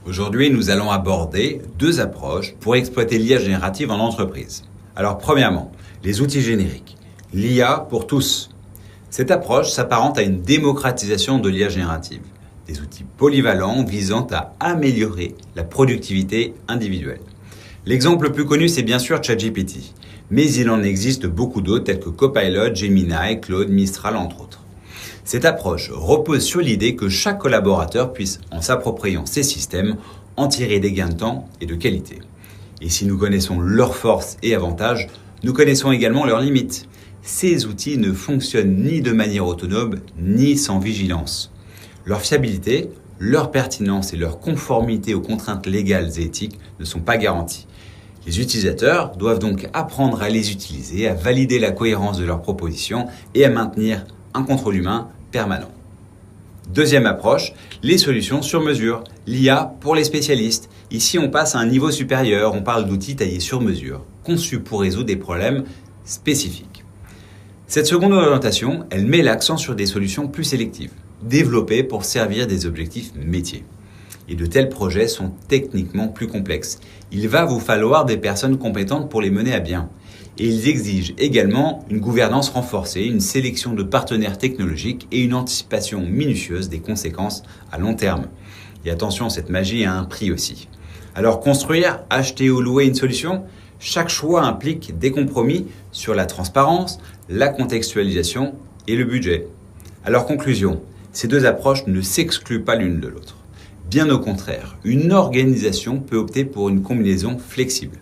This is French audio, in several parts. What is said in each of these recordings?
Aujourd'hui, nous allons aborder deux approches pour exploiter l'IA générative en entreprise. Alors, premièrement, les outils génériques. L'IA pour tous. Cette approche s'apparente à une démocratisation de l'IA générative. Des outils polyvalents visant à améliorer la productivité individuelle. L'exemple le plus connu, c'est bien sûr ChatGPT. Mais il en existe beaucoup d'autres tels que Copilot, Gemini, Claude, Mistral, entre autres. Cette approche repose sur l'idée que chaque collaborateur puisse, en s'appropriant ces systèmes, en tirer des gains de temps et de qualité. Et si nous connaissons leurs forces et avantages, nous connaissons également leurs limites. Ces outils ne fonctionnent ni de manière autonome, ni sans vigilance. Leur fiabilité, leur pertinence et leur conformité aux contraintes légales et éthiques ne sont pas garanties. Les utilisateurs doivent donc apprendre à les utiliser, à valider la cohérence de leurs propositions et à maintenir un contrôle humain permanent. Deuxième approche, les solutions sur mesure, l'IA pour les spécialistes. Ici, on passe à un niveau supérieur, on parle d'outils taillés sur mesure, conçus pour résoudre des problèmes spécifiques. Cette seconde orientation, elle met l'accent sur des solutions plus sélectives, développées pour servir des objectifs métiers. Et de tels projets sont techniquement plus complexes. Il va vous falloir des personnes compétentes pour les mener à bien. Et ils exigent également une gouvernance renforcée, une sélection de partenaires technologiques et une anticipation minutieuse des conséquences à long terme. Et attention, cette magie a un prix aussi. Alors construire, acheter ou louer une solution, chaque choix implique des compromis sur la transparence, la contextualisation et le budget. Alors conclusion, ces deux approches ne s'excluent pas l'une de l'autre. Bien au contraire, une organisation peut opter pour une combinaison flexible.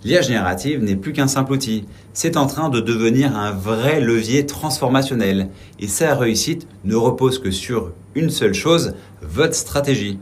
L'IA générative n'est plus qu'un simple outil, c'est en train de devenir un vrai levier transformationnel et sa réussite ne repose que sur une seule chose, votre stratégie.